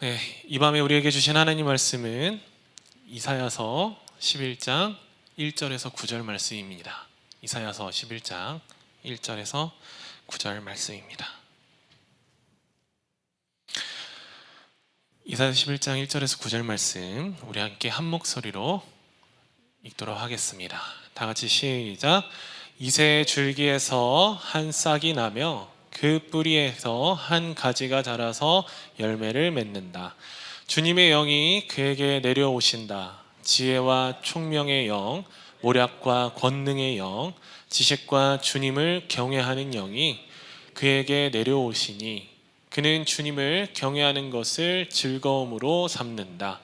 네, 이 밤에 우리에게 주신 하나님 말씀은 이사야서 11장 1절에서 9절 말씀입니다. 이사야서 11장 1절에서 9절 말씀입니다. 이사야서 11장 1절에서 9절 말씀 우리 함께 한 목소리로 읽도록 하겠습니다. 다 같이 시작. 이새의 줄기에서 한 싹이 나며 그 뿌리에서 한 가지가 자라서 열매를 맺는다. 주님의 영이 그에게 내려오신다. 지혜와 총명의 영, 모략과 권능의 영, 지식과 주님을 경외하는 영이 그에게 내려오시니 그는 주님을 경외하는 것을 즐거움으로 삼는다.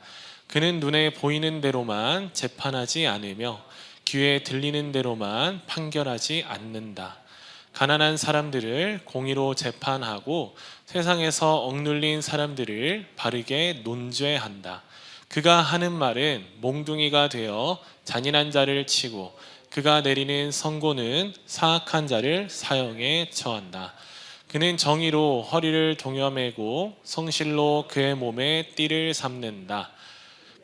그는 눈에 보이는 대로만 재판하지 않으며 귀에 들리는 대로만 판결하지 않는다. 가난한 사람들을 공의로 재판하고 세상에서 억눌린 사람들을 바르게 논죄한다. 그가 하는 말은 몽둥이가 되어 잔인한 자를 치고 그가 내리는 선고는 사악한 자를 사형에 처한다. 그는 정의로 허리를 동여매고 성실로 그의 몸에 띠를 삼는다.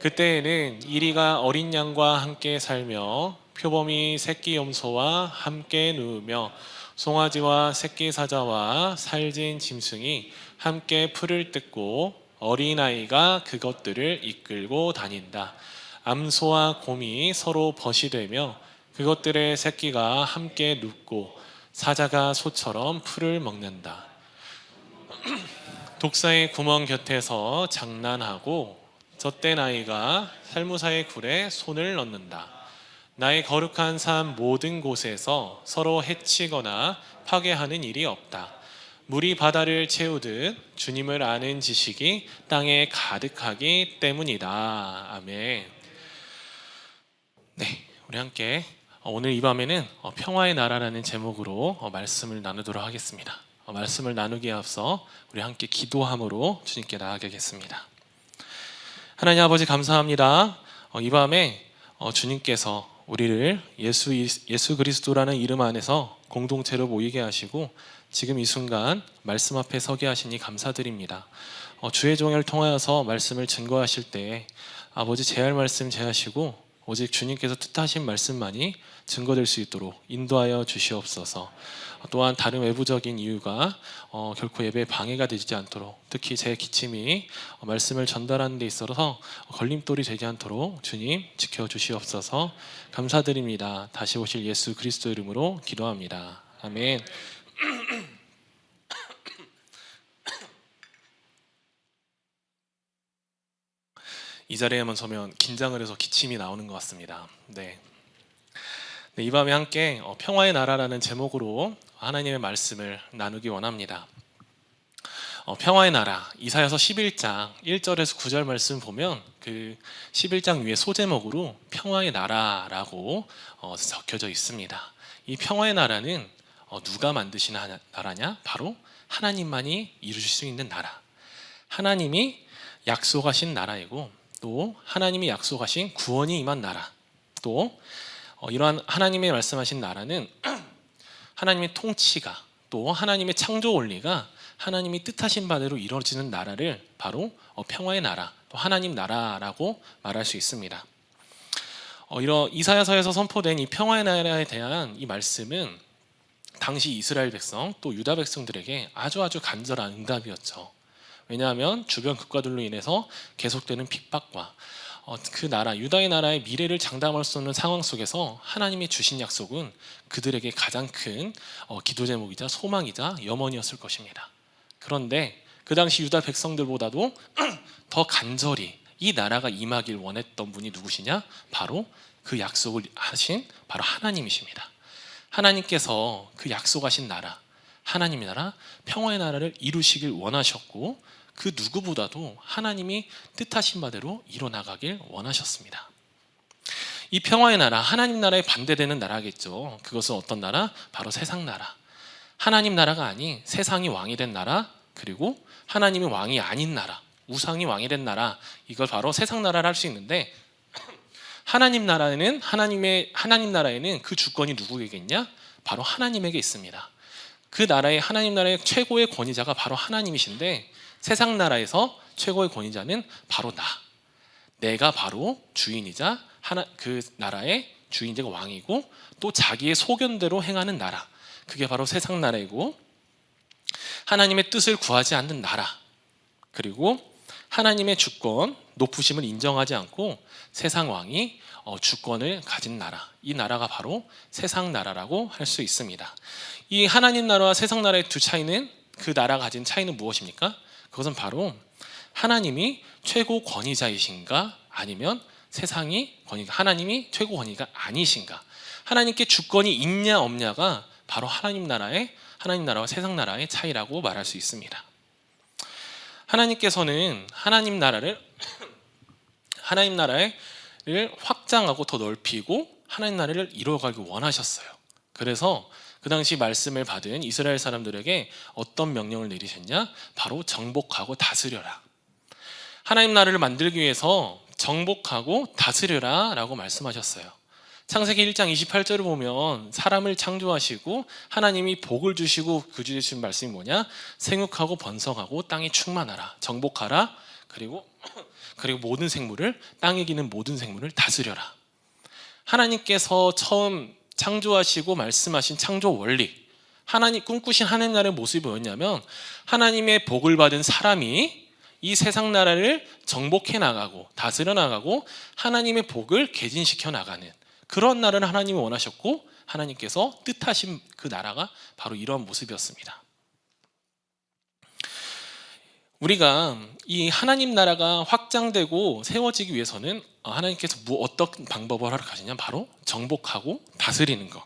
그때에는 이리가 어린 양과 함께 살며 표범이 새끼 염소와 함께 누우며 송아지와 새끼 사자와 살진 짐승이 함께 풀을 뜯고 어린아이가 그것들을 이끌고 다닌다. 암소와 곰이 서로 벗이 되며 그것들의 새끼가 함께 눕고 사자가 소처럼 풀을 먹는다. 독사의 구멍 곁에서 장난하고 젖된 아이가 살무사의 굴에 손을 넣는다. 나의 거룩한 삶 모든 곳에서 서로 해치거나 파괴하는 일이 없다. 물이 바다를 채우듯 주님을 아는 지식이 땅에 가득하기 때문이다. 아멘. 네, 우리 함께 오늘 이 밤에는 평화의 나라라는 제목으로 말씀을 나누도록 하겠습니다. 말씀을 나누기에 앞서 우리 함께 기도함으로 주님께 나아가겠습니다. 하나님 아버지 감사합니다. 이 밤에 주님께서 우리를 예수 그리스도라는 이름 안에서 공동체로 모이게 하시고 지금 이 순간 말씀 앞에 서게 하시니 감사드립니다. 주의 종을 통하여서 말씀을 증거하실 때 아버지 제할 말씀 제하시고 오직 주님께서 뜻하신 말씀만이 증거될 수 있도록 인도하여 주시옵소서. 또한 다른 외부적인 이유가 결코 예배에 방해가 되지 않도록, 특히 제 기침이 말씀을 전달하는 데 있어서 걸림돌이 되지 않도록 주님 지켜주시옵소서. 감사드립니다. 다시 오실 예수 그리스도 이름으로 기도합니다. 아멘. 이 자리에만 서면 긴장을 해서 기침이 나오는 것 같습니다. 네, 이 밤에 함께 평화의 나라라는 제목으로 하나님의 말씀을 나누기 원합니다. 평화의 나라, 이사야서 11장 1절에서 9절 말씀 보면 그 11장 위에 소제목으로 평화의 나라라고 적혀져 있습니다. 이 평화의 나라는 누가 만드신 나라냐? 바로 하나님만이 이루실 수 있는 나라. 하나님이 약속하신 나라이고 또 하나님이 약속하신 구원이 임한 나라. 또 이러한 하나님의 말씀하신 나라는 하나님의 통치가 또 하나님의 창조 원리가 하나님이 뜻하신 바대로 이루어지는 나라를 바로 평화의 나라, 또 하나님 나라라고 말할 수 있습니다. 이런 이사야서에서 선포된 이 평화의 나라에 대한 이 말씀은 당시 이스라엘 백성 또 유다 백성들에게 아주 간절한 응답이었죠. 왜냐하면 주변 국가들로 인해서 계속되는 핍박과 그 나라, 유다의 나라의 미래를 장담할 수 없는 상황 속에서 하나님이 주신 약속은 그들에게 가장 큰 기도 제목이자 소망이자 염원이었을 것입니다. 그런데 그 당시 유다 백성들보다도 더 간절히 이 나라가 임하길 원했던 분이 누구시냐? 바로 그 약속을 하신 바로 하나님이십니다. 하나님께서 그 약속하신 나라, 하나님의 나라, 평화의 나라를 이루시길 원하셨고 그 누구보다도 하나님이 뜻하신 바대로 이뤄나가길 원하셨습니다. 이 평화의 나라, 하나님 나라에 반대되는 나라겠죠. 그것은 어떤 나라? 바로 세상 나라. 하나님 나라가 아닌 세상이 왕이 된 나라, 그리고 하나님이 왕이 아닌 나라, 우상이 왕이 된 나라, 이걸 바로 세상 나라를 할 수 있는데 하나님 나라에는 하나님 나라에는 그 주권이 누구에게 있냐? 바로 하나님에게 있습니다. 그 나라의 하나님 나라의 최고의 권위자가 바로 하나님이신데 세상 나라에서 최고의 권위자는 바로 내가 바로 주인이자 그 나라의 주인이자 왕이고 또 자기의 소견대로 행하는 나라, 그게 바로 세상 나라이고 하나님의 뜻을 구하지 않는 나라, 그리고 하나님의 주권, 높으심을 인정하지 않고 세상 왕이 주권을 가진 나라, 이 나라가 바로 세상 나라라고 할 수 있습니다. 이 하나님 나라와 세상 나라의 두 차이는, 그 나라가 가진 차이는 무엇입니까? 그것은 바로 하나님이 최고 권위자이신가, 아니면 하나님이 최고 권위가 아니신가, 하나님께 주권이 있냐 없냐가 바로 하나님 나라와 세상 나라의 차이라고 말할 수 있습니다. 하나님께서는 하나님 나라를 확장하고 더 넓히고 하나님 나라를 이루어가기 원하셨어요. 그래서 그 당시 말씀을 받은 이스라엘 사람들에게 어떤 명령을 내리셨냐? 바로 정복하고 다스려라. 하나님 나라를 만들기 위해서 정복하고 다스려라 라고 말씀하셨어요. 창세기 1장 28절을 보면 사람을 창조하시고 하나님이 복을 주시고 그 주신 말씀이 뭐냐? 생육하고 번성하고 땅에 충만하라, 정복하라, 그리고 모든 생물을, 땅에 기는 모든 생물을 다스려라. 하나님께서 처음 창조하시고 말씀하신 창조 원리, 하나님 꿈꾸신 하나님 나라의 모습이 뭐였냐면 하나님의 복을 받은 사람이 이 세상 나라를 정복해 나가고 다스려 나가고 하나님의 복을 개진시켜 나가는 그런 나라를 하나님이 원하셨고 하나님께서 뜻하신 그 나라가 바로 이런 모습이었습니다. 우리가 이 하나님 나라가 확장되고 세워지기 위해서는 하나님께서 어떤 방법을 하러 가시냐? 바로 정복하고 다스리는 것.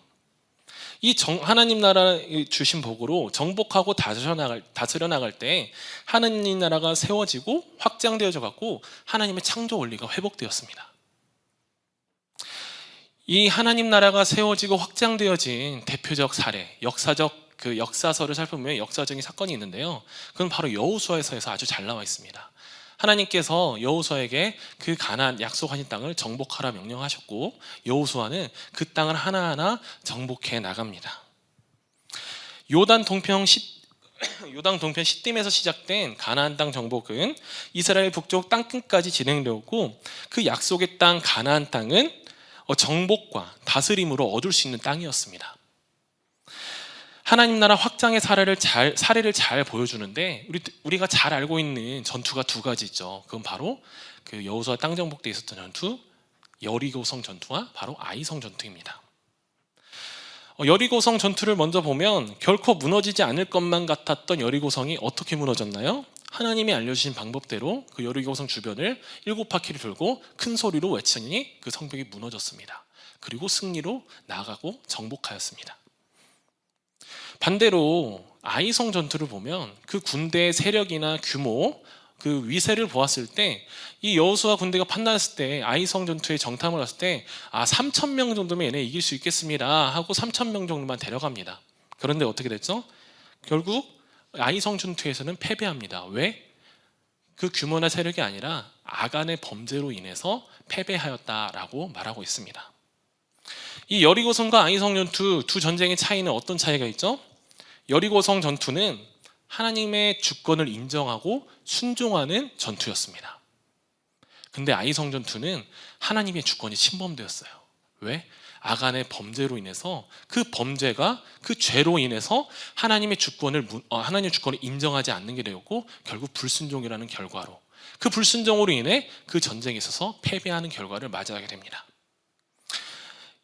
하나님 나라에 주신 복으로 정복하고 다스려 나갈 때 하나님 나라가 세워지고 확장되어져 갖고 하나님의 창조 원리가 회복되었습니다. 이 하나님 나라가 세워지고 확장되어진 대표적 사례, 역사서를 살펴보면 역사적인 사건이 있는데요. 그건 바로 여호수아서에서 아주 잘 나와 있습니다. 하나님께서 여호수아에게 그 가나안 약속하신 땅을 정복하라 명령하셨고 여호수아는 그 땅을 하나하나 정복해 나갑니다. 요단 동편 시딤에서 시작된 가나안 땅 정복은 이스라엘 북쪽 땅끝까지 진행되었고 그 약속의 땅 가나안 땅은 정복과 다스림으로 얻을 수 있는 땅이었습니다. 하나님 나라 확장의 사례를 잘 보여주는데 우리가 잘 알고 있는 전투가 두 가지 있죠. 그건 바로 그 여호수아 땅 정복 때 있었던 전투, 여리고성 전투와 바로 아이성 전투입니다. 여리고성 전투를 먼저 보면 결코 무너지지 않을 것만 같았던 여리고성이 어떻게 무너졌나요? 하나님이 알려주신 방법대로 그 여리고성 주변을 7바퀴를 돌고 큰 소리로 외치니 그 성벽이 무너졌습니다. 그리고 승리로 나아가고 정복하였습니다. 반대로 아이성 전투를 보면 그 군대의 세력이나 규모, 그 위세를 보았을 때 이 여호수아 군대가 판단했을 때 아이성 전투에 정탐을 왔을 때 3,000명 정도면 얘네 이길 수 있겠습니다 하고 3,000명 정도만 데려갑니다. 그런데 어떻게 됐죠? 결국 아이성 전투에서는 패배합니다. 왜? 그 규모나 세력이 아니라 아간의 범죄로 인해서 패배하였다라고 말하고 있습니다. 이 여리고성과 아이성 전투 두 전쟁의 차이는 어떤 차이가 있죠? 여리고성 전투는 하나님의 주권을 인정하고 순종하는 전투였습니다. 근데 아이성 전투는 하나님의 주권이 침범되었어요. 왜? 아간의 범죄로 인해서 그 범죄가 그 죄로 인해서 하나님의 주권을 인정하지 않는 게 되었고 결국 불순종이라는 결과로 그 불순종으로 인해 그 전쟁에 있어서 패배하는 결과를 맞이하게 됩니다.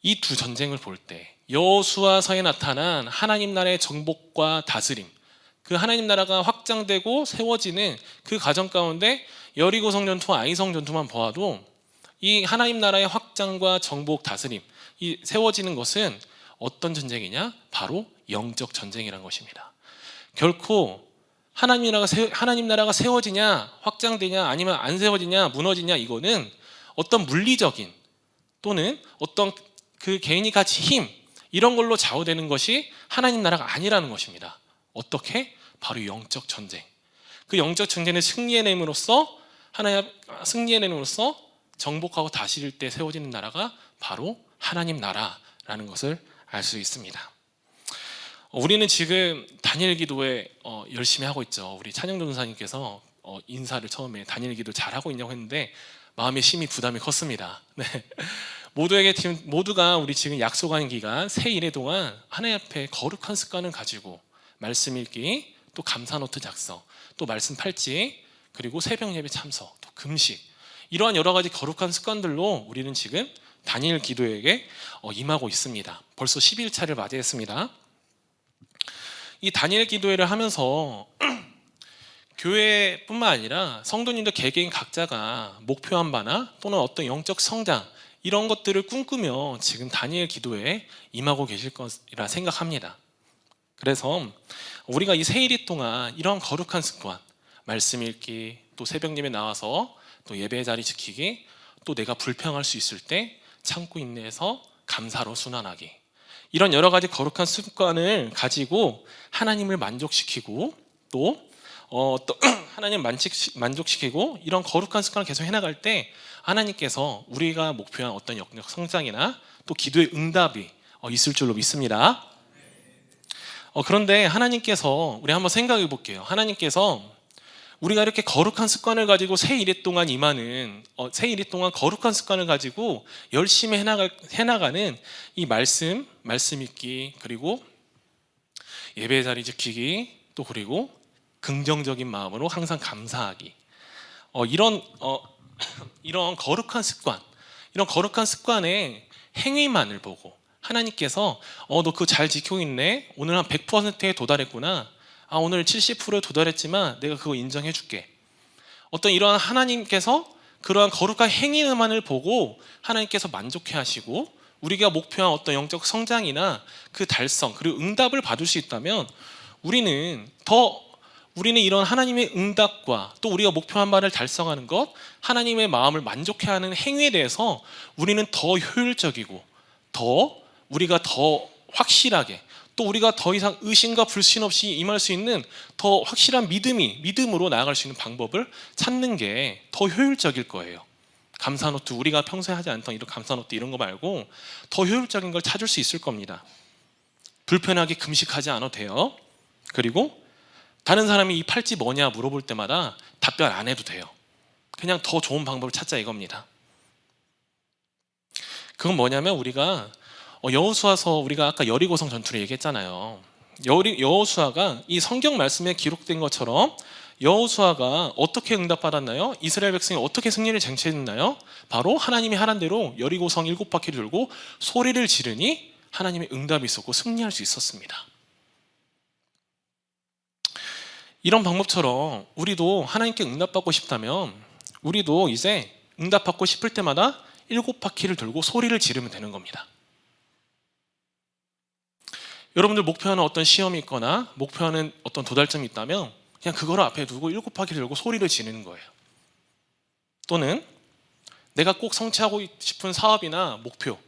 이 두 전쟁을 볼 때 여호수아서에 나타난 하나님 나라의 정복과 다스림, 그 하나님 나라가 확장되고 세워지는 그 과정 가운데 여리고성 전투와 아이성 전투만 보아도 이 하나님 나라의 확장과 정복, 다스림, 이 세워지는 것은 어떤 전쟁이냐? 바로 영적 전쟁이라는 것입니다. 결코 하나님 나라가 세워지냐, 확장되냐, 아니면 안 세워지냐, 무너지냐, 이거는 어떤 물리적인 또는 어떤 그 개인이 가진 힘, 이런 걸로 좌우되는 것이 하나님 나라가 아니라는 것입니다. 어떻게? 바로 영적 전쟁. 그 영적 전쟁을 승리해냄으로써 정복하고 다스릴 때 세워지는 나라가 바로 하나님 나라라는 것을 알 수 있습니다. 우리는 지금 단일 기도에 열심히 하고 있죠. 우리 찬영 전사님께서 인사를 처음에 단일 기도 잘 하고 있냐고 했는데 마음의 심히 부담이 컸습니다. 네. 모두가 우리 지금 약속한 기간 새 1회 동안 하나님 앞에 거룩한 습관을 가지고 말씀 읽기, 또 감사 노트 작성, 또 말씀 팔찌, 그리고 새벽 예배 참석, 또 금식, 이러한 여러 가지 거룩한 습관들로 우리는 지금 단일 기도에게 임하고 있습니다. 벌써 11차를 맞이했습니다. 이 단일 기도회를 하면서 교회뿐만 아니라 성도님들 개개인 각자가 목표한 바나 또는 어떤 영적 성장, 이런 것들을 꿈꾸며 지금 다니엘 기도에 임하고 계실 것이라 생각합니다. 그래서 우리가 이 세일이 동안 이런 거룩한 습관, 말씀 읽기, 또 새벽 예배 나와서 또 예배 자리 지키기, 또 내가 불평할 수 있을 때 참고 인내해서 감사로 순환하기, 이런 여러 가지 거룩한 습관을 가지고 하나님을 만족시키고 또 하나님 만족시키고 이런 거룩한 습관을 계속 해나갈 때 하나님께서 우리가 목표한 어떤 영적 성장이나 또 기도의 응답이 있을 줄로 믿습니다. 그런데 하나님께서, 우리 한번 생각해 볼게요. 하나님께서 우리가 이렇게 거룩한 습관을 가지고 새 1회 동안 임하는, 새 1회 동안 거룩한 습관을 가지고 열심히 해나가는 이 말씀 읽기, 그리고 예배 자리 지키기, 또 그리고 긍정적인 마음으로 항상 감사하기, 이런 거룩한 습관, 이런 거룩한 습관의 행위만을 보고 하나님께서 너 그거 잘 지키고 있네, 오늘 한 100%에 도달했구나, 오늘 70%에 도달했지만 내가 그거 인정해 줄게, 어떤 이러한 하나님께서 그러한 거룩한 행위만을 보고 하나님께서 만족해 하시고 우리가 목표한 어떤 영적 성장이나 그 달성, 그리고 응답을 받을 수 있다면 우리는 이런 하나님의 응답과 또 우리가 목표한 바를 달성하는 것, 하나님의 마음을 만족해하는 행위에 대해서 우리는 더 효율적이고 우리가 더 확실하게, 또 우리가 더 이상 의심과 불신 없이 임할 수 있는 더 확실한 믿음으로 나아갈 수 있는 방법을 찾는 게 더 효율적일 거예요. 감사노트, 우리가 평소에 하지 않던 이런 감사노트 이런 거 말고 더 효율적인 걸 찾을 수 있을 겁니다. 불편하게 금식하지 않아도 돼요. 그리고 다른 사람이 이 팔찌 뭐냐 물어볼 때마다 답변 안 해도 돼요. 그냥 더 좋은 방법을 찾자 이겁니다. 그건 뭐냐면 우리가 여호수아서, 우리가 아까 여리고성 전투를 얘기했잖아요. 여호수아가 이 성경 말씀에 기록된 것처럼 여호수아가 어떻게 응답받았나요? 이스라엘 백성이 어떻게 승리를 쟁취했나요? 바로 하나님이 하란 대로 여리고성 7바퀴를 돌고 소리를 지르니 하나님의 응답이 있었고 승리할 수 있었습니다. 이런 방법처럼 우리도 하나님께 응답받고 싶다면 우리도 이제 응답받고 싶을 때마다 7바퀴를 돌고 소리를 지르면 되는 겁니다. 여러분들 목표하는 어떤 시험이 있거나 목표하는 어떤 도달점이 있다면 그냥 그거를 앞에 두고 7바퀴를 돌고 소리를 지르는 거예요. 또는 내가 꼭 성취하고 싶은 사업이나 목표,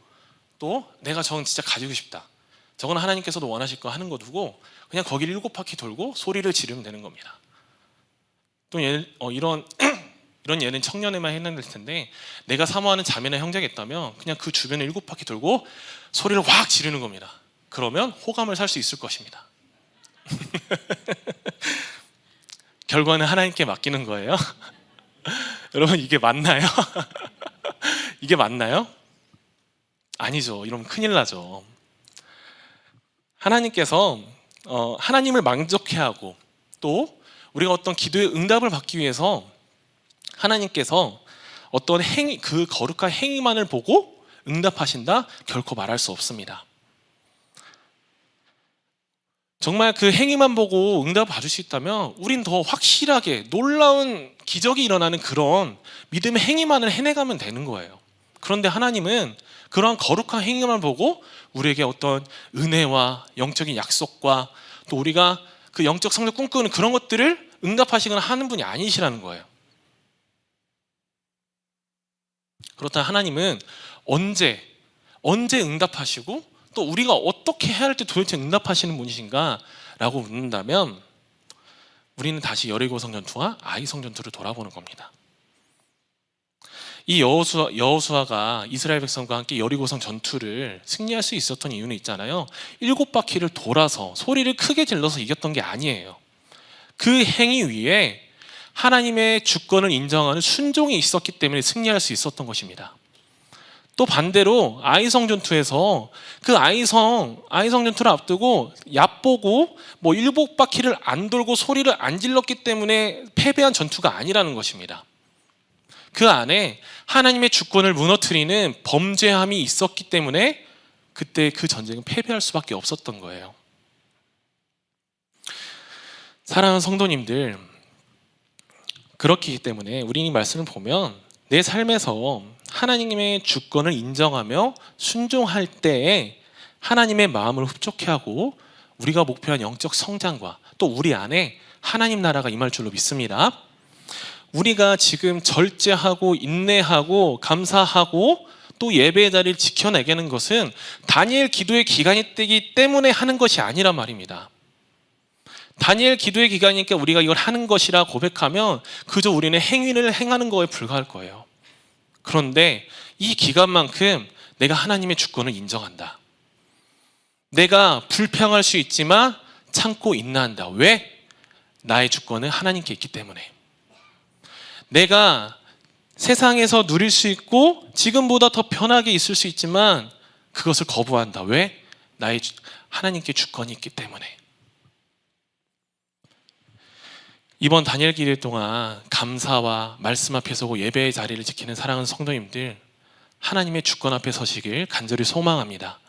또 내가 저건 진짜 가지고 싶다, 저건 하나님께서도 원하실 거 하는 거 두고 그냥 거기를 7바퀴 돌고 소리를 지르면 되는 겁니다. 또 이런 예는 청년에만 해당될 텐데, 내가 사모하는 자매나 형제가 있다면 그냥 그 주변을 7바퀴 돌고 소리를 확 지르는 겁니다. 그러면 호감을 살 수 있을 것입니다. 결과는 하나님께 맡기는 거예요. 여러분, 이게 맞나요? 이게 맞나요? 아니죠. 이러면 큰일 나죠. 하나님께서 하나님을 만족해 하고 또 우리가 어떤 기도의 응답을 받기 위해서 하나님께서 어떤 행위, 그 거룩한 행위만을 보고 응답하신다 결코 말할 수 없습니다. 정말 그 행위만 보고 응답을 받을 수 있다면 우린 더 확실하게 놀라운 기적이 일어나는 그런 믿음의 행위만을 해내가면 되는 거예요. 그런데 하나님은 그런 거룩한 행위만 보고 우리에게 어떤 은혜와 영적인 약속과 또 우리가 그 영적 성장 꿈꾸는 그런 것들을 응답하시거나 하는 분이 아니시라는 거예요. 그렇다면 하나님은 언제 응답하시고 또 우리가 어떻게 해야 할 때 도대체 응답하시는 분이신가 라고 묻는다면 우리는 다시 여리고성 전투와 아이성 전투를 돌아보는 겁니다. 이 여호수아가 이스라엘 백성과 함께 여리고성 전투를 승리할 수 있었던 이유는 있잖아요. 7바퀴를 돌아서 소리를 크게 질러서 이겼던 게 아니에요. 그 행위 위에 하나님의 주권을 인정하는 순종이 있었기 때문에 승리할 수 있었던 것입니다. 또 반대로 아이성 전투에서 그 아이성 전투를 앞두고 얕보고 7바퀴를 안 돌고 소리를 안 질렀기 때문에 패배한 전투가 아니라는 것입니다. 그 안에 하나님의 주권을 무너뜨리는 범죄함이 있었기 때문에 그때 그 전쟁은 패배할 수밖에 없었던 거예요. 사랑하는 성도님들, 그렇기 때문에 우리 이 말씀을 보면 내 삶에서 하나님의 주권을 인정하며 순종할 때에 하나님의 마음을 흡족해하고 우리가 목표한 영적 성장과 또 우리 안에 하나님 나라가 임할 줄로 믿습니다. 우리가 지금 절제하고 인내하고 감사하고 또 예배의 자리를 지켜내게는 것은 다니엘 기도의 기간이 되기 때문에 하는 것이 아니란 말입니다. 다니엘 기도의 기간이니까 우리가 이걸 하는 것이라 고백하면 그저 우리는 행위를 행하는 거에 불과할 거예요. 그런데 이 기간만큼 내가 하나님의 주권을 인정한다. 내가 불평할 수 있지만 참고 인내한다. 왜? 나의 주권은 하나님께 있기 때문에. 내가 세상에서 누릴 수 있고 지금보다 더 편하게 있을 수 있지만 그것을 거부한다. 왜? 나의 하나님께 주권이 있기 때문에. 이번 다니엘 기도 동안 감사와 말씀 앞에 서고 예배의 자리를 지키는 사랑하는 성도님들, 하나님의 주권 앞에 서시길 간절히 소망합니다.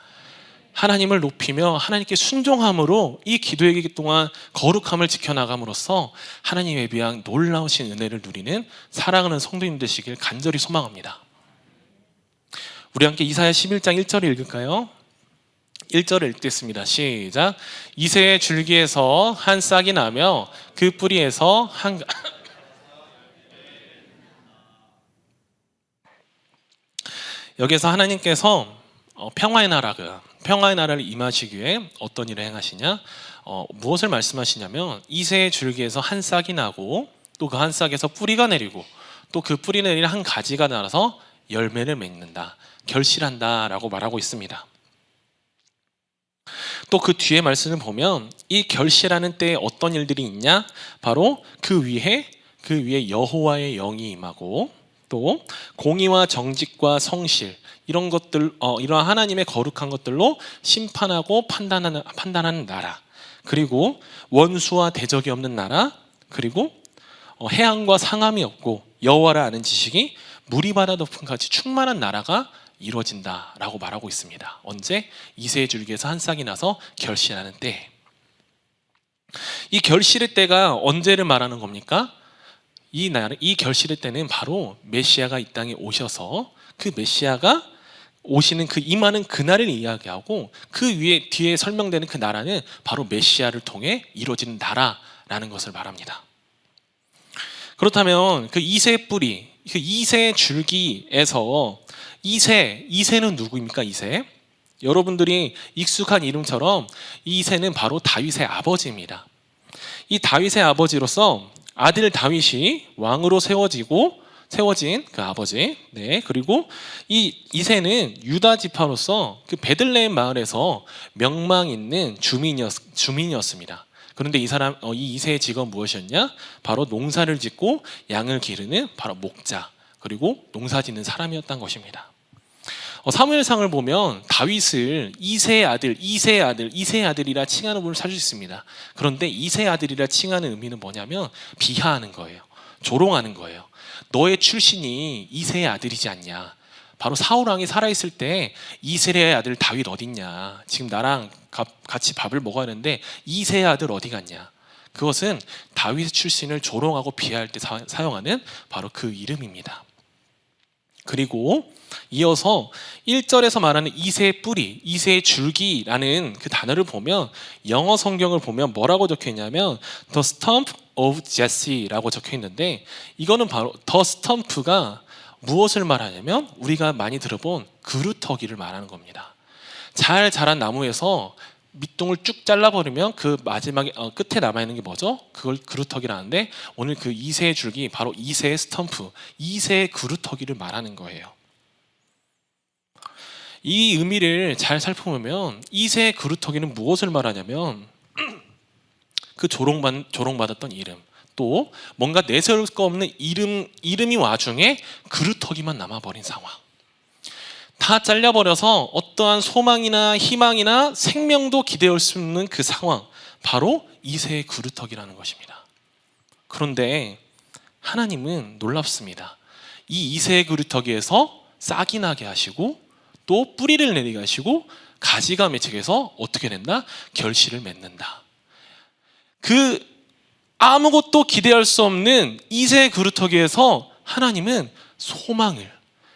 하나님을 높이며 하나님께 순종함으로 이 기도의 기간 동안 거룩함을 지켜나감으로써 하나님에 비한 놀라우신 은혜를 누리는 사랑하는 성도님 되시길 간절히 소망합니다. 우리 함께 이사야 11장 1절을 읽을까요? 1절을 읽겠습니다. 시작. 이새의 줄기에서 한 싹이 나며 그 뿌리에서 한 여기서 하나님께서 평화의 나라를 임하시기 위해 어떤 일을 행하시냐? 무엇을 말씀하시냐면 이새의 줄기에서 한 싹이 나고 또 그 한 싹에서 뿌리가 내리고 또 그 뿌리 내리는 한 가지가 나서 열매를 맺는다, 결실한다라고 말하고 있습니다. 또 그 뒤에 말씀을 보면 이 결실하는 때에 어떤 일들이 있냐? 바로 그 위에 여호와의 영이 임하고 또 공의와 정직과 성실 이런 것들, 이러한 하나님의 거룩한 것들로 심판하고 판단하는 나라, 그리고 원수와 대적이 없는 나라, 그리고 해안과 상함이 없고 여호와를 아는 지식이 물이 바다 덮은 같이 충만한 나라가 이루어진다라고 말하고 있습니다. 언제? 이새의 줄기에서 한 싹이 나서 결실하는 때. 이 결실의 때가 언제를 말하는 겁니까? 이 결실의 때는 바로 메시아가 이 땅에 오셔서 그 메시아가 오시는 그 임하는 그날을 이야기하고 그 위에 뒤에 설명되는 그 나라는 바로 메시아를 통해 이루어지는 나라라는 것을 말합니다. 그렇다면 그 이새의 뿌리, 그 이새의 줄기에서 이새는 누구입니까? 이새. 여러분들이 익숙한 이름처럼 이새는 바로 다윗의 아버지입니다. 이 다윗의 아버지로서 아들 다윗이 왕으로 세워진 그 아버지. 네, 그리고 이 이새는 유다 지파로서 그 베들레헴 마을에서 명망 있는 주민이었습니다. 그런데 이 이새의 직업은 무엇이었냐? 바로 농사를 짓고 양을 기르는 바로 목자, 그리고 농사 짓는 사람이었던 것입니다. 사무엘상을 보면 다윗을 이새의 아들이라 칭하는 분을 찾을 수 있습니다. 그런데 이새의 아들이라 칭하는 의미는 뭐냐면 비하하는 거예요. 조롱하는 거예요. 너의 출신이 이새의 아들이지 않냐? 바로 사울 왕이 살아있을 때 이새의 아들 다윗 어딨냐? 지금 나랑 같이 밥을 먹어야 하는데 이새의 아들 어디 갔냐? 그것은 다윗의 출신을 조롱하고 비하할 때 사용하는 바로 그 이름입니다. 그리고 이어서 1절에서 말하는 이새의 뿌리, 이새의 줄기라는 그 단어를 보면 영어 성경을 보면 뭐라고 적혀 있냐면 The stump of Jesse라고 적혀 있는데, 이거는 바로 The stump가 무엇을 말하냐면 우리가 많이 들어본 그루터기를 말하는 겁니다. 잘 자란 나무에서 밑둥을 쭉 잘라버리면 그 마지막에 끝에 남아있는 게 뭐죠? 그걸 그루터기라는데 오늘 그 2세의 줄기 바로 2세의 스탬프, 2세의 그루터기를 말하는 거예요. 이 의미를 잘 살펴보면 2세의 그루터기는 무엇을 말하냐면 그 조롱받았던 이름, 또 뭔가 내세울 거 없는 이름이 와중에 그루터기만 남아버린 상황, 다 잘려버려서 어떠한 소망이나 희망이나 생명도 기대할 수 없는 그 상황, 바로 2세의 그루터기라는 것입니다. 그런데 하나님은 놀랍습니다. 이 2세의 그루터기에서 싹이 나게 하시고 또 뿌리를 내리게 하시고 가지가 맺히게 해서 어떻게 된다? 결실을 맺는다. 그 아무것도 기대할 수 없는 2세의 그루터기에서 하나님은 소망을,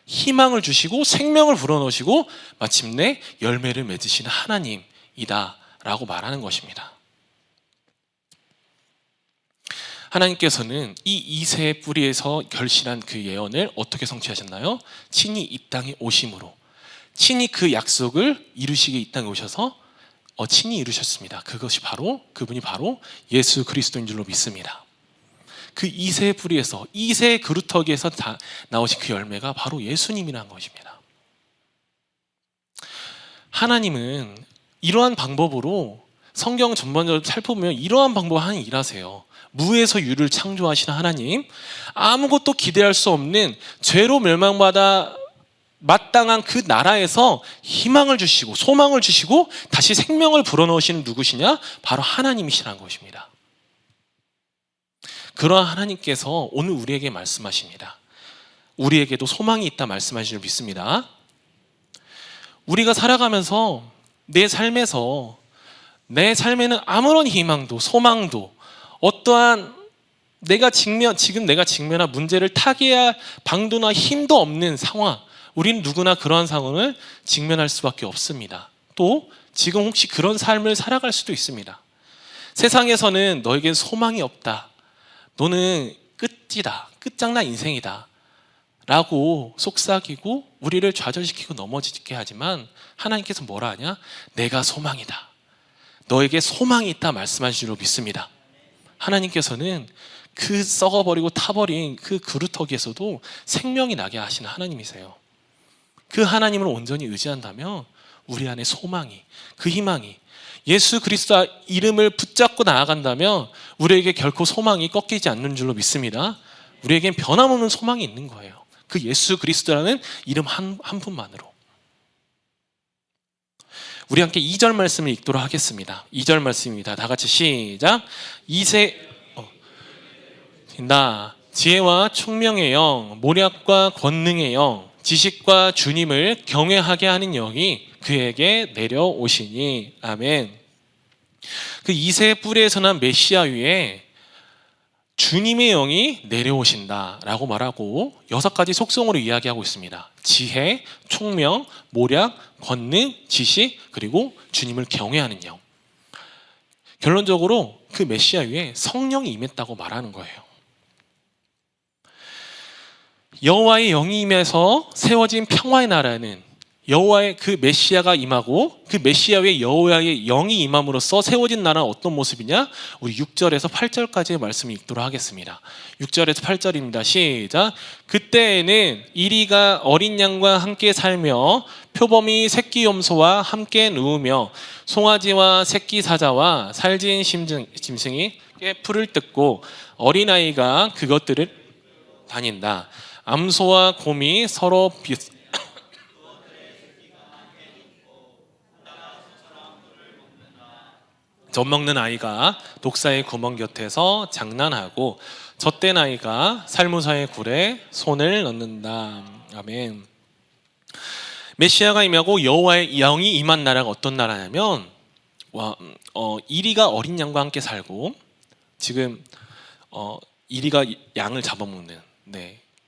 희망을 주시고 생명을 불어넣으시고 마침내 열매를 맺으시는 하나님이다 라고 말하는 것입니다. 하나님께서는 이 2세의 뿌리에서 결실한 그 예언을 어떻게 성취하셨나요? 친히 이 땅에 오심으로, 친히 그 약속을 이루시기에 이 땅에 오셔서 친히 이루셨습니다. 그분이 바로 예수 그리스도인 줄로 믿습니다. 그 2세의 뿌리에서, 2세의 그루터기에서 나오신 그 열매가 바로 예수님이라는 것입니다. 하나님은 이러한 방법으로 성경 전반적으로 살펴보면 이러한 방법으로 하나님 일하세요. 무에서 유를 창조하시는 하나님, 아무것도 기대할 수 없는 죄로 멸망받아 마땅한 그 나라에서 희망을 주시고 소망을 주시고 다시 생명을 불어넣으시는 누구시냐? 바로 하나님이시라는 것입니다. 그러한 하나님께서 오늘 우리에게 말씀하십니다. 우리에게도 소망이 있다 말씀하신 줄 믿습니다. 우리가 살아가면서 내 삶에는 아무런 희망도 소망도 어떠한 지금 내가 직면한 문제를 타개할 방도나 힘도 없는 상황, 우리는 누구나 그러한 상황을 직면할 수밖에 없습니다. 또 지금 혹시 그런 삶을 살아갈 수도 있습니다. 세상에서는 너에겐 소망이 없다, 너는 끝이다, 끝장난 인생이다 라고 속삭이고 우리를 좌절시키고 넘어지게 하지만 하나님께서 뭐라 하냐? 내가 소망이다, 너에게 소망이 있다 말씀하신 줄로 믿습니다. 하나님께서는 그 썩어버리고 타버린 그 그루터기에서도 생명이 나게 하시는 하나님이세요. 그 하나님을 온전히 의지한다면 우리 안에 소망이, 그 희망이, 예수 그리스도 이름을 붙잡고 나아간다면 우리에게 결코 소망이 꺾이지 않는 줄로 믿습니다. 우리에겐 변함없는 소망이 있는 거예요. 그 예수 그리스도라는 이름 한 분만으로. 우리 함께 2절 말씀을 읽도록 하겠습니다. 2절 말씀입니다. 다 같이 시작. 나 지혜와 총명의 영, 모략과 권능의 영, 지식과 주님을 경외하게 하는 영이 그에게 내려오시니. 아멘. 그 2세의 뿌리에서 난 메시아 위에 주님의 영이 내려오신다 라고 말하고 6가지 속성으로 이야기하고 있습니다. 지혜, 총명, 모략, 권능, 지식, 그리고 주님을 경외하는 영. 결론적으로 그 메시아 위에 성령이 임했다고 말하는 거예요. 여호와의 영이 임해서 세워진 평화의 나라는 여호와의 그 메시아가 임하고 그 메시아 위에 여호와의 영이 임함으로써 세워진 나라는 어떤 모습이냐? 우리 6절에서 8절까지의 말씀을 읽도록 하겠습니다. 6절에서 8절입니다. 시작. 그때에는 이리가 어린 양과 함께 살며 표범이 새끼 염소와 함께 누우며 송아지와 새끼 사자와 살진 짐승이 풀을 뜯고 어린아이가 그것들을 다닌다. 암소와 곰이 서로 젖먹는 아이가 독사의 구멍 곁에서 장난하고 젖된 아이가 살무사의 굴에 손을 넣는다. 아멘. 메시아가 임하고 여호와의 영이 임한 나라가 어떤 나라냐면 이리가 어린 양과 함께 살고, 지금 이리가 양을 잡아먹는,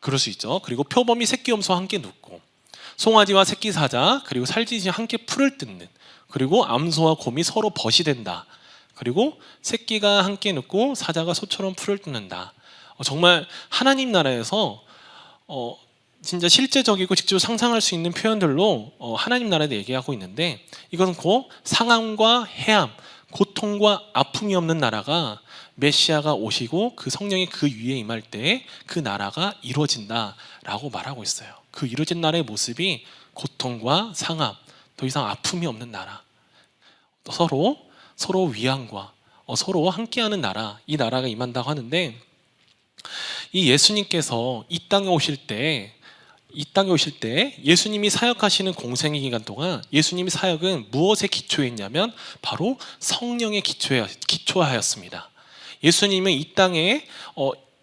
그럴 수 있죠. 그리고 표범이 새끼 염소와 함께 눕고, 송아지와 새끼 사자, 그리고 살짓이 함께 풀을 뜯는, 그리고 암소와 곰이 서로 벗이 된다. 그리고 새끼가 함께 눕고 사자가 소처럼 풀을 뜯는다. 정말 하나님 나라에서 진짜 실제적이고 직접 상상할 수 있는 표현들로 하나님 나라에 대해 얘기하고 있는데, 이것은 곧 상함과 해함, 고통과 아픔이 없는 나라가 메시아가 오시고 그 성령이 그 위에 임할 때 그 나라가 이루어진다라고 말하고 있어요. 그 이루어진 나라의 모습이 고통과 상함, 더 이상 아픔이 없는 나라, 서로 위안과 서로 함께하는 나라, 이 나라가 임한다고 하는데, 이 예수님께서 이 땅에 오실 때 예수님이 사역하시는 공생의 기간 동안 예수님의 사역은 무엇에 기초했냐면 바로 성령에 기초하였습니다. 예수님은 이 땅에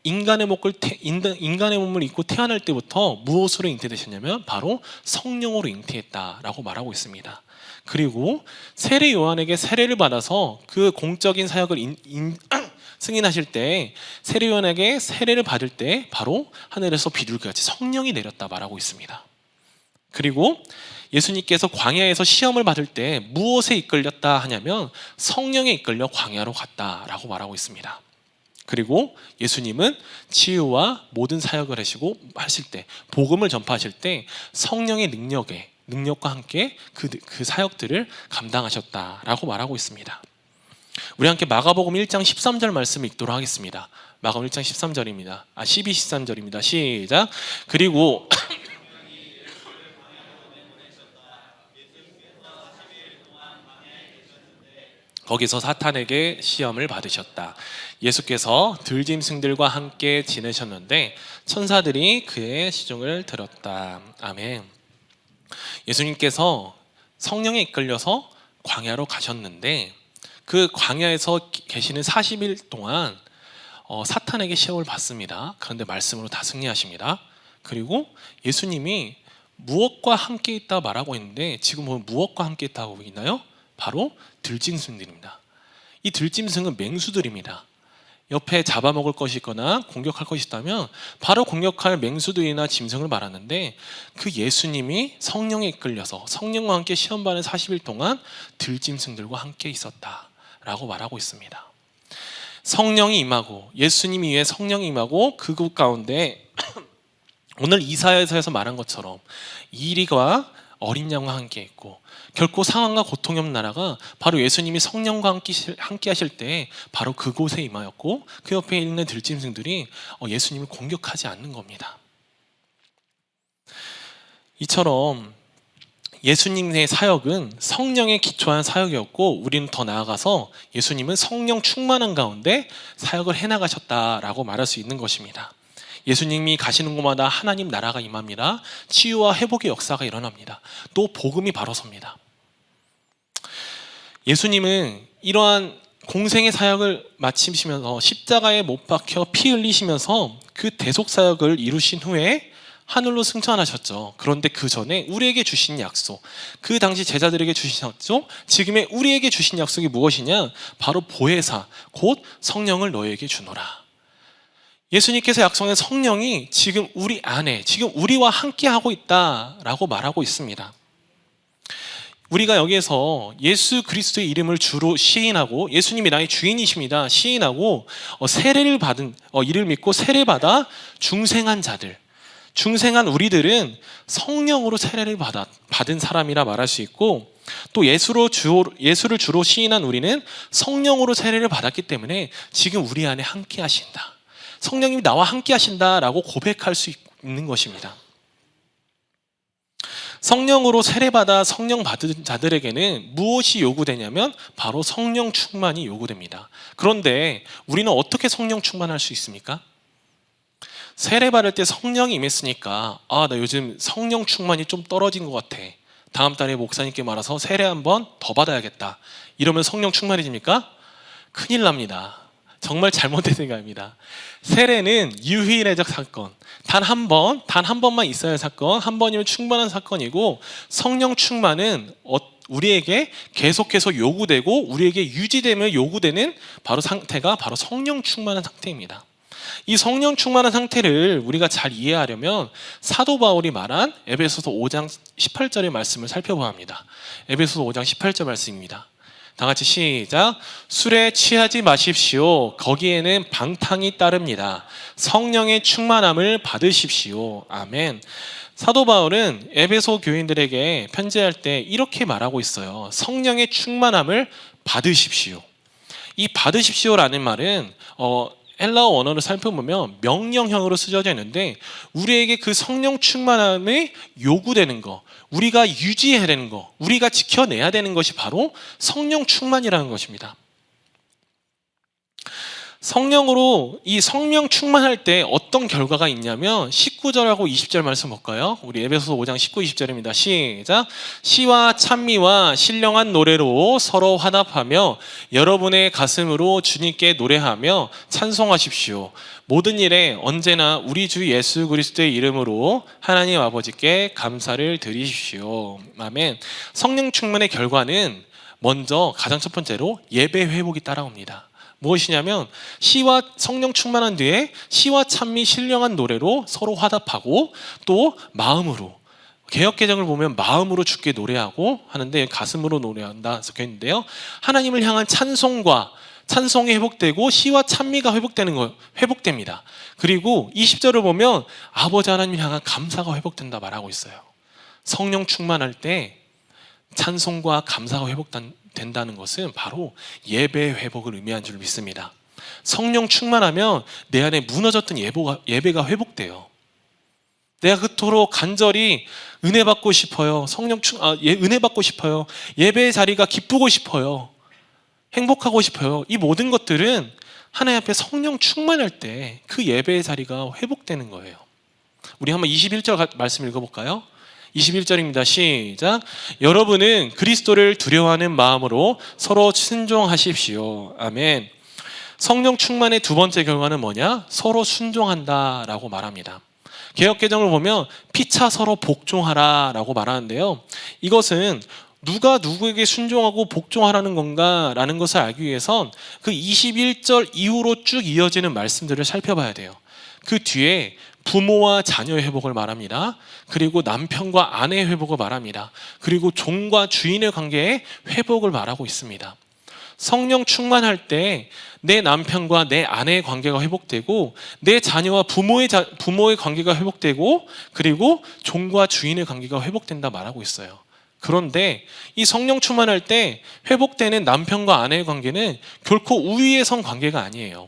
인간의 몸을 입고 태어날 때부터 무엇으로 잉태되셨냐면 바로 성령으로 잉태했다라고 말하고 있습니다. 그리고 세례 요한에게 세례를 받아서 그 공적인 사역을 승인하실 때, 세례 요한에게 세례를 받을 때 바로 하늘에서 비둘기같이 성령이 내렸다 말하고 있습니다. 그리고 예수님께서 광야에서 시험을 받을 때 무엇에 이끌렸다 하냐면 성령에 이끌려 광야로 갔다라고 말하고 있습니다. 그리고 예수님은 치유와 모든 사역을 하실 때, 복음을 전파하실 때 성령의 능력과 함께 그 사역들을 감당하셨다라고 말하고 있습니다. 우리 함께 마가복음 1장 13절 말씀을 읽도록 하겠습니다. 마가복음 1장 13절입니다. 12, 13절입니다. 시작. 그리고 거기서 사탄에게 시험을 받으셨다. 예수께서 들짐승들과 함께 지내셨는데 천사들이 그의 시중을 들었다. 아멘. 예수님께서 성령에 이끌려서 광야로 가셨는데, 그 광야에서 계시는 40일 동안 사탄에게 시험을 받습니다. 그런데 말씀으로 다 승리하십니다. 그리고 예수님이 무엇과 함께 있다 말하고 있는데, 지금 보면 무엇과 함께 있다고 보이나요? 바로 들짐승들입니다. 이 들짐승은 맹수들입니다. 옆에 잡아먹을 것이 있거나 공격할 것이 있다면 바로 공격할 맹수들이나 짐승을 말하는데, 그 예수님이 성령에 이끌려서 성령과 함께 시험받는 40일 동안 들짐승들과 함께 있었다라고 말하고 있습니다. 성령이 임하고, 예수님이 위에 성령이 임하고 그곳 가운데 오늘 이사야서에서 말한 것처럼 이리와 어린 양과 함께 있고, 결코 상황과 고통이 없는 나라가 바로 예수님이 성령과 함께 하실 때 바로 그곳에 임하였고, 그 옆에 있는 들짐승들이 예수님을 공격하지 않는 겁니다. 이처럼 예수님의 사역은 성령에 기초한 사역이었고, 우리는 더 나아가서 예수님은 성령 충만한 가운데 사역을 해나가셨다라고 말할 수 있는 것입니다. 예수님이 가시는 곳마다 하나님 나라가 임합니다. 치유와 회복의 역사가 일어납니다. 또 복음이 바로 섭니다. 예수님은 이러한 공생의 사역을 마치시면서 십자가에 못 박혀 피 흘리시면서 그 대속 사역을 이루신 후에 하늘로 승천하셨죠. 그런데 그 전에 우리에게 주신 약속, 그 당시 제자들에게 주신 약속, 지금의 우리에게 주신 약속이 무엇이냐? 바로 보혜사, 곧 성령을 너희에게 주노라. 예수님께서 약속한 성령이 지금 우리 안에, 지금 우리와 함께 하고 있다라고 말하고 있습니다. 우리가 여기에서 예수 그리스도의 이름을 주로 시인하고, 예수님이 나의 주인이십니다 시인하고, 세례를 받은, 이를 믿고 세례받아 중생한 자들, 중생한 우리들은 성령으로 세례를 받은 사람이라 말할 수 있고, 또 예수를 주로 시인한 우리는 성령으로 세례를 받았기 때문에 지금 우리 안에 함께 하신다, 성령님이 나와 함께 하신다라고 고백할 수 있는 것입니다. 성령으로 세례받아 성령 받은 자들에게는 무엇이 요구되냐면 바로 성령 충만이 요구됩니다. 그런데 우리는 어떻게 성령 충만할 수 있습니까? 세례받을 때 성령이 임했으니까 나 요즘 성령 충만이 좀 떨어진 것 같아, 다음 달에 목사님께 말아서 세례 한번 더 받아야겠다, 이러면 성령 충만해집니까? 큰일 납니다. 정말 잘못된 생각입니다. 세례는 유일의적 사건, 단 한 번만 있어야 할 사건, 한 번이면 충분한 사건이고, 성령 충만은 우리에게 계속해서 요구되고 우리에게 유지되며 요구되는 바로 상태가 바로 성령 충만한 상태입니다. 이 성령 충만한 상태를 우리가 잘 이해하려면 사도 바울이 말한 에베소서 5장 18절의 말씀을 살펴봐야 합니다. 에베소서 5장 18절 말씀입니다. 다 같이 시작. 술에 취하지 마십시오. 거기에는 방탕이 따릅니다. 성령의 충만함을 받으십시오. 아멘. 사도 바울은 에베소 교인들에게 편지할 때 이렇게 말하고 있어요. 성령의 충만함을 받으십시오. 이 받으십시오라는 말은 헬라어 원어를 살펴보면 명령형으로 쓰여져 있는데, 우리에게 그 성령 충만함이 요구되는 거, 우리가 유지해야 되는 거, 우리가 지켜내야 되는 것이 바로 성령 충만이라는 것입니다. 성령으로 이 성령 충만할 때 어떤 결과가 있냐면 19절하고 20절 말씀 볼까요? 우리 에베소서 5장 19, 20절입니다. 시작. 시와 찬미와 신령한 노래로 서로 화답하며 여러분의 가슴으로 주님께 노래하며 찬송하십시오. 모든 일에 언제나 우리 주 예수 그리스도의 이름으로 하나님 아버지께 감사를 드리십시오. 아멘. 성령 충만의 결과는 먼저 가장 첫 번째로 예배 회복이 따라옵니다. 무엇이냐면 시와 성령 충만한 뒤에 시와 찬미 신령한 노래로 서로 화답하고, 또 마음으로, 개역개정을 보면 마음으로 주께 노래하고 하는데 가슴으로 노래한다 적혀있는데요, 하나님을 향한 찬송이 회복되고 시와 찬미가 회복됩니다. 그리고 20절을 보면 아버지 하나님을 향한 감사가 회복된다 말하고 있어요. 성령 충만할 때 찬송과 감사가 회복된다는 것은 바로 예배 회복을 의미하는 줄 믿습니다. 성령 충만하면 내 안에 무너졌던 예배가 회복돼요. 내가 그토록 간절히 은혜 받고 싶어요. 은혜 받고 싶어요. 예배의 자리가 기쁘고 싶어요. 행복하고 싶어요. 이 모든 것들은 하나님 앞에 성령 충만할 때 그 예배의 자리가 회복되는 거예요. 우리 한번 21절 말씀 읽어볼까요? 21절입니다. 시작. 여러분은 그리스도를 두려워하는 마음으로 서로 순종하십시오. 아멘. 성령 충만의 두 번째 결과는 뭐냐? 서로 순종한다라고 말합니다. 개역개정을 보면 피차 서로 복종하라라고 말하는데요, 이것은 누가 누구에게 순종하고 복종하라는 건가라는 것을 알기 위해선 그 21절 이후로 쭉 이어지는 말씀들을 살펴봐야 돼요. 그 뒤에 부모와 자녀의 회복을 말합니다. 그리고 남편과 아내의 회복을 말합니다. 그리고 종과 주인의 관계의 회복을 말하고 있습니다. 성령 충만할 때 내 남편과 내 아내의 관계가 회복되고, 내 자녀와 부모의 관계가 회복되고, 그리고 종과 주인의 관계가 회복된다 말하고 있어요. 그런데 이 성령 충만할 때 회복되는 남편과 아내의 관계는 결코 우위에 선 관계가 아니에요.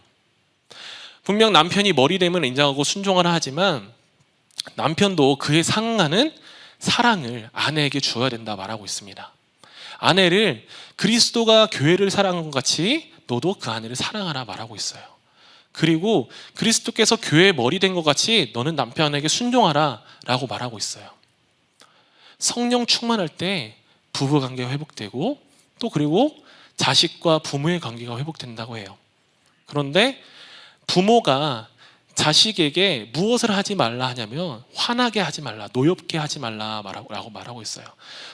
분명 남편이 머리됨을 인정하고 순종하라 하지만 남편도 그에 상응하는 사랑을 아내에게 주어야 된다 말하고 있습니다. 아내를 그리스도가 교회를 사랑한 것 같이 너도 그 아내를 사랑하라 말하고 있어요. 그리고 그리스도께서 교회의 머리 된 것 같이 너는 남편에게 순종하라 라고 말하고 있어요. 성령 충만할 때 부부관계가 회복되고, 또 그리고 자식과 부모의 관계가 회복된다고 해요. 그런데 부모가 자식에게 무엇을 하지 말라 하냐면 화나게 하지 말라, 노엽게 하지 말라라고 말하고 있어요.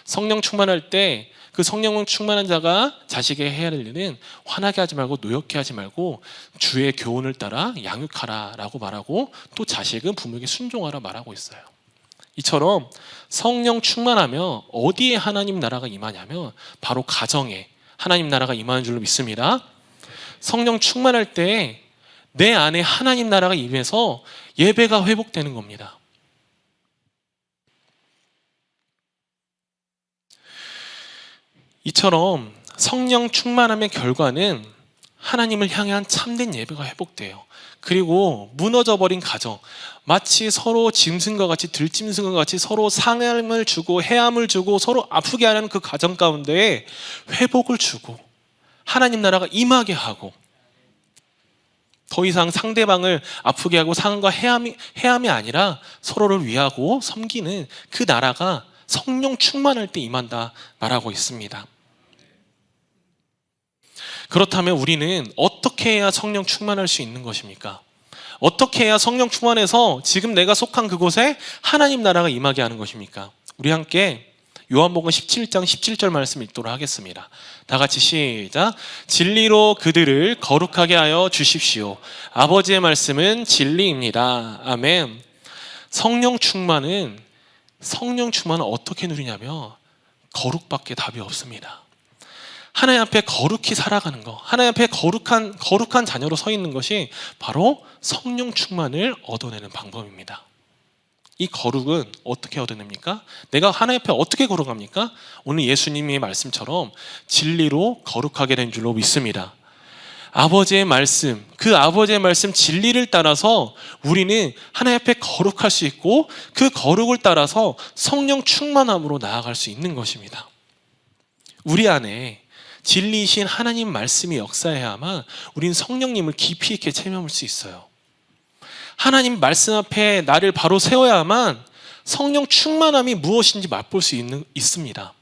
성령 충만할 때 그 성령 충만한 자가 자식에게 해야 할 일은 화나게 하지 말고 노엽게 하지 말고 주의 교훈을 따라 양육하라라고 말하고, 또 자식은 부모에게 순종하라 말하고 있어요. 이처럼 성령 충만하면 어디에 하나님 나라가 임하냐면 바로 가정에 하나님 나라가 임하는 줄로 믿습니다. 성령 충만할 때 내 안에 하나님 나라가 임해서 예배가 회복되는 겁니다. 이처럼 성령 충만함의 결과는 하나님을 향한 참된 예배가 회복돼요. 그리고 무너져버린 가정, 마치 서로 짐승과 같이 들짐승과 같이 서로 상함을 주고 해함을 주고 서로 아프게 하는 그 가정 가운데 회복을 주고 하나님 나라가 임하게 하고, 더 이상 상대방을 아프게 하고 상함과 해함이 아니라 서로를 위하고 섬기는 그 나라가 성령 충만할 때 임한다 말하고 있습니다. 그렇다면 우리는 어떻게 해야 성령 충만할 수 있는 것입니까? 어떻게 해야 성령 충만해서 지금 내가 속한 그곳에 하나님 나라가 임하게 하는 것입니까? 우리 함께 요한복음 17장 17절 말씀 읽도록 하겠습니다. 다 같이 시작. 진리로 그들을 거룩하게 하여 주십시오. 아버지의 말씀은 진리입니다. 아멘. 성령 충만은 어떻게 누리냐면 거룩밖에 답이 없습니다. 하나님 앞에 거룩히 살아가는 것, 하나님 앞에 거룩한 자녀로 서 있는 것이 바로 성령 충만을 얻어내는 방법입니다. 이 거룩은 어떻게 얻어냅니까? 내가 하나님 앞에 어떻게 걸어갑니까? 오늘 예수님의 말씀처럼 진리로 거룩하게 된 줄로 믿습니다. 아버지의 말씀, 그 아버지의 말씀 진리를 따라서 우리는 하나님 앞에 거룩할 수 있고 그 거룩을 따라서 성령 충만함으로 나아갈 수 있는 것입니다. 우리 안에 진리이신 하나님 말씀이 역사해야만 우린 성령님을 깊이 있게 체험할 수 있어요. 하나님 말씀 앞에 나를 바로 세워야만 성령 충만함이 무엇인지 맛볼 수 있습니다.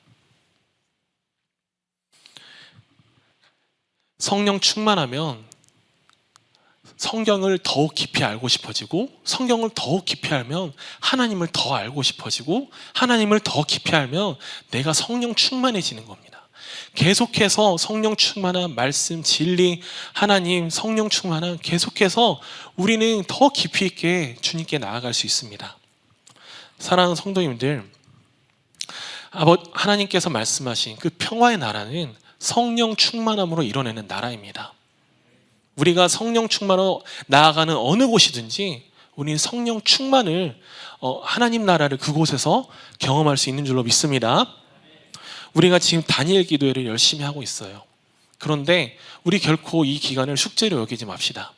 성령 충만하면 성경을 더욱 깊이 알고 싶어지고, 성경을 더욱 깊이 알면 하나님을 더 알고 싶어지고, 하나님을 더 깊이 알면 내가 성령 충만해지는 겁니다. 계속해서 성령 충만한 말씀, 진리, 하나님, 성령 충만한 계속해서 우리는 더 깊이 있게 주님께 나아갈 수 있습니다. 사랑하는 성도님들, 하나님께서 말씀하신 그 평화의 나라는 성령 충만함으로 이뤄내는 나라입니다. 우리가 성령 충만으로 나아가는 어느 곳이든지 우리는 성령 충만을 하나님 나라를 그곳에서 경험할 수 있는 줄로 믿습니다. 우리가 지금 다니엘 기도회를 열심히 하고 있어요. 그런데 우리 결코 이 기간을 숙제로 여기지 맙시다.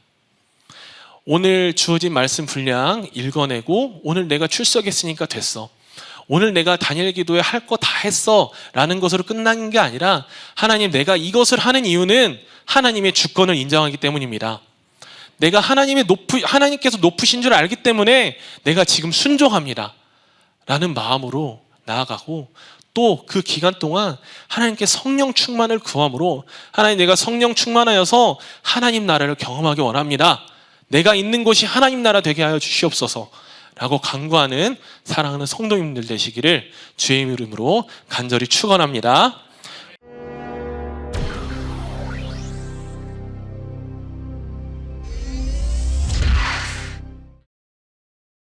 오늘 주어진 말씀 분량 읽어내고 오늘 내가 출석했으니까 됐어, 오늘 내가 다니엘 기도회 할 거 다 했어 라는 것으로 끝나는 게 아니라, 하나님, 내가 이것을 하는 이유는 하나님의 주권을 인정하기 때문입니다. 내가 하나님께서 높으신 줄 알기 때문에 내가 지금 순종합니다 라는 마음으로 나아가고, 또 그 기간 동안 하나님께 성령 충만을 구함으로, 하나님, 내가 성령 충만하여서 하나님 나라를 경험하기 원합니다, 내가 있는 곳이 하나님 나라 되게 하여 주시옵소서 라고 간구하는 사랑하는 성도님들 되시기를 주의 이름으로 간절히 축원합니다.